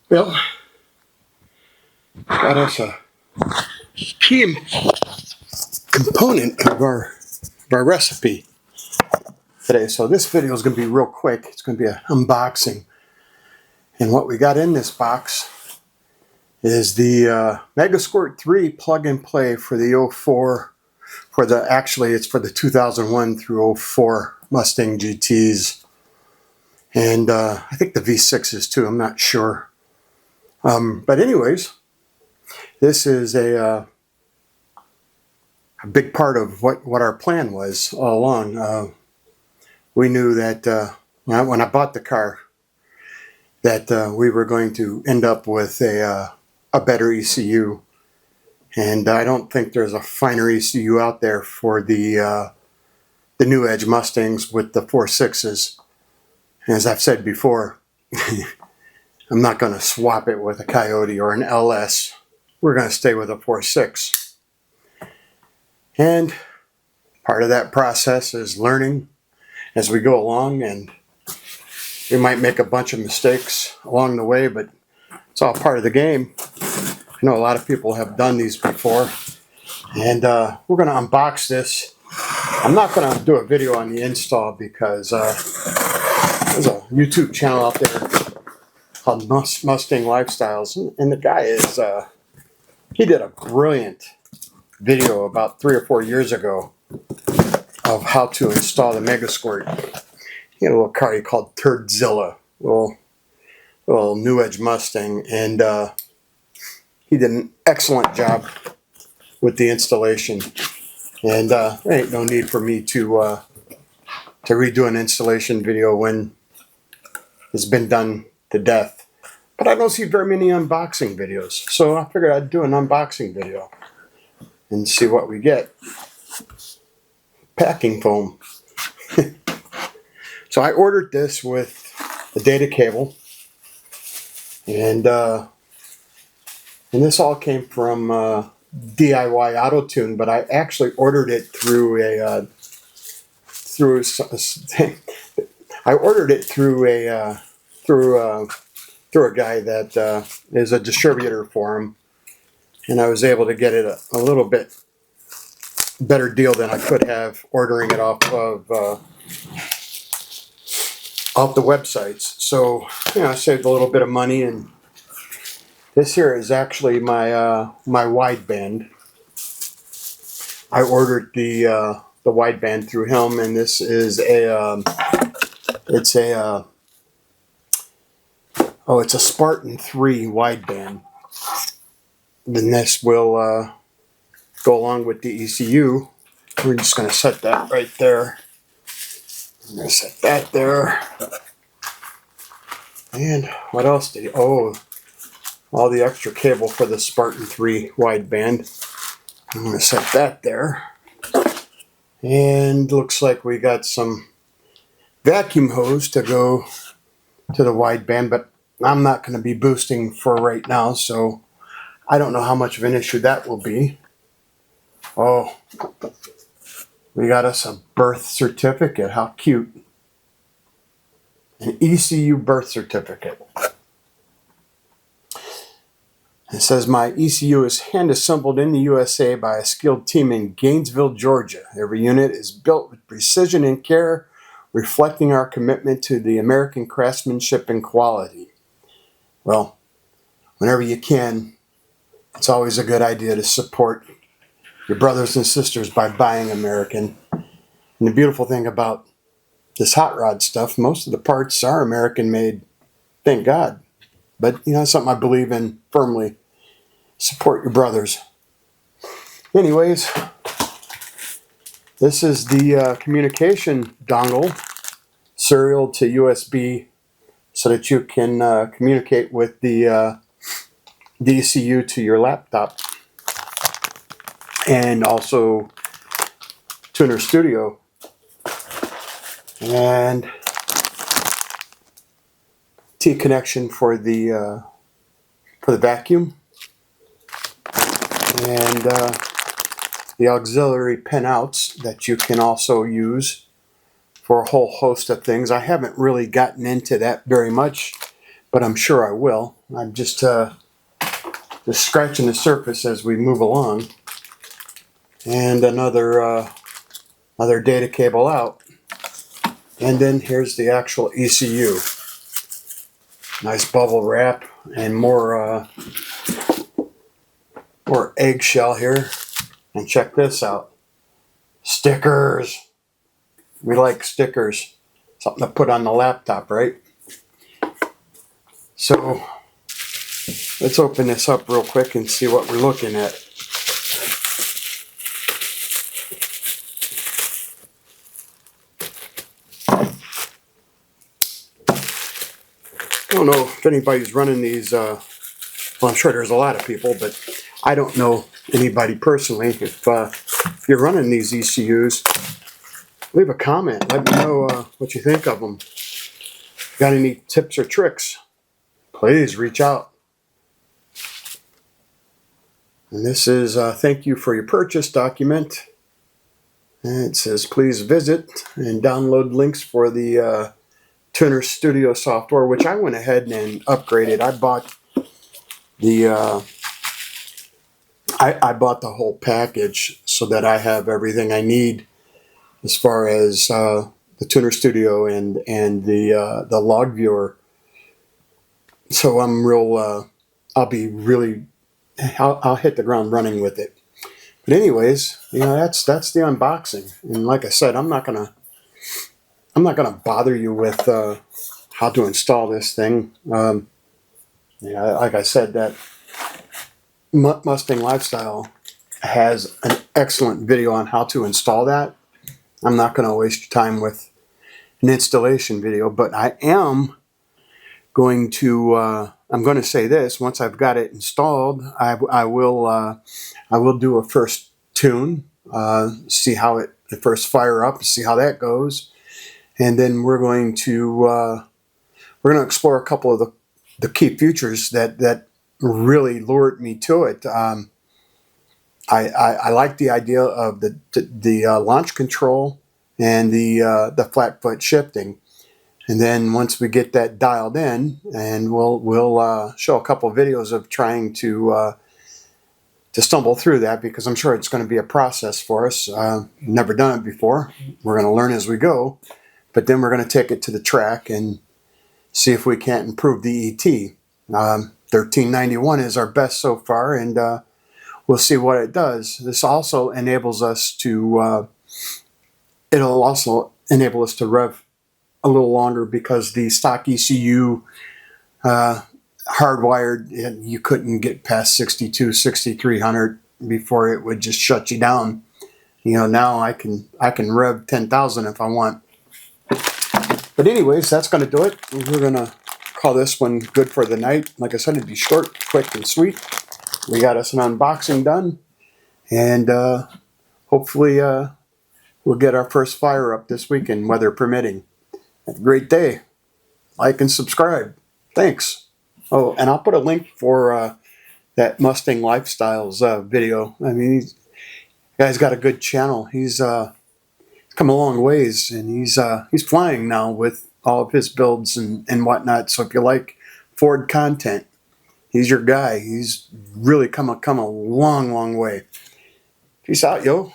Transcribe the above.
Well, got us a key component of our recipe today. So this video is going to be real quick. It's going to be an unboxing. And what we got in this box is the megasquirt3 plug and play for the 04, actually it's for the 2001 through 04 Mustang GTs. And I think the V6s too, I'm not sure. But anyways, this is a big part of what our plan was all along. We knew that when I bought the car, that we were going to end up with a better ECU, and I don't think there's a finer ECU out there for the new Edge Mustangs with the 4.6s. As I've said before, I'm not going to swap it with a Coyote or an LS. We're going to stay with a 4.6. And part of that process is learning as we go along, and we might make a bunch of mistakes along the way, but it's all part of the game. I know a lot of people have done these before, and we're going to unbox this. I'm not going to do a video on the install because there's a YouTube channel out there called Mustang Lifestyles, and the guy is he did a brilliant video about 3 or 4 years ago of how to install the megasquirt. He had a little car he called Turdzilla, little new Edge Mustang, and he did an excellent job with the installation. And there ain't no need for me to redo an installation video when it's been done to death. But I don't see very many unboxing videos, so I figured I'd do an unboxing video and see what we get. Packing foam. So I ordered this with a data cable, and this all came from DIY Auto Tune, but I actually ordered it through a guy that is a distributor for him, and I was able to get it a little bit better deal than I could have ordering it off the websites. So I saved a little bit of money, and this here is actually my my wideband. I ordered the wideband through him, and this is it's a Spartan 3 wideband. Then this will go along with the ECU. We're just going to set that right there. I'm going to set that there. And what else did he... Oh, all the extra cable for the Spartan 3 wideband. I'm going to set that there. And looks like we got some vacuum hose to go to the wideband, but I'm not going to be boosting for right now, so I don't know how much of an issue that will be. Oh, we got us a birth certificate. How cute. An ECU birth certificate. It says, my ECU is hand assembled in the USA by a skilled team in Gainesville, Georgia. Every unit is built with precision and care, reflecting our commitment to the American craftsmanship and quality. Well, whenever you can, it's always a good idea to support your brothers and sisters by buying American. And the beautiful thing about this hot rod stuff, most of the parts are American made, thank God. But it's something I believe in firmly. Support your brothers. Anyways, this is the communication dongle, serial to USB, so that you can communicate with the ECU to your laptop, and also Tuner Studio. And T connection for the vacuum, and the auxiliary pinouts that you can also use for a whole host of things. I haven't really gotten into that very much, but I'm sure I will. I'm just scratching the surface as we move along. And another data cable out. And then here's the actual ECU. Nice bubble wrap and more eggshell here. And check this out. Stickers. We like stickers. Something to put on the laptop, right? So let's open this up real quick and see what we're looking at. I don't know if anybody's running these, well, I'm sure there's a lot of people, but I don't know anybody personally. If you're running these ECUs, leave a comment. Let me know what you think of them. Got any tips or tricks? Please reach out. And this is thank you for your purchase document. And it says please visit and download links for the Tuner Studio software, which I went ahead and upgraded. I bought the I bought the whole package so that I have everything I need as far as the Tuner Studio and the log viewer. So I'm real. I'll hit the ground running with it. But anyways, that's the unboxing. And like I said, I'm not gonna bother you with how to install this thing. Like I said, that Mustang Lifestyle has an excellent video on how to install that. I'm not going to waste your time with an installation video, but I am going to. I'm going to say this: once I've got it installed, I will do a first tune, see how it first fire up, see how that goes. And then we're going to explore a couple of the key features that really lured me to it. I like the idea of the launch control and the flat foot shifting. And then once we get that dialed in, and we'll show a couple of videos of trying to stumble through that, because I'm sure it's going to be a process for us. Never done it before. We're going to learn as we go. But then we're going to take it to the track and see if we can't improve the ET. 1391 is our best so far, and we'll see what it does. This also enables us to, it'll also enable us to rev a little longer, because the stock ECU hardwired, you couldn't get past 62, 6300 before it would just shut you down. Now I can rev 10,000 if I want. But anyways, that's going to do it. We're going to call this one good for the night. Like I said, it'd be short, quick, and sweet. We got us an unboxing done. And hopefully we'll get our first fire up this weekend, weather permitting. Have a great day. Like and subscribe. Thanks. Oh, and I'll put a link for that Mustang Lifestyles video. I mean, the guy's got a good channel. He's come a long ways, and he's flying now with all of his builds and whatnot. So if you like Ford content, he's your guy. He's really come a long way. Peace out, yo.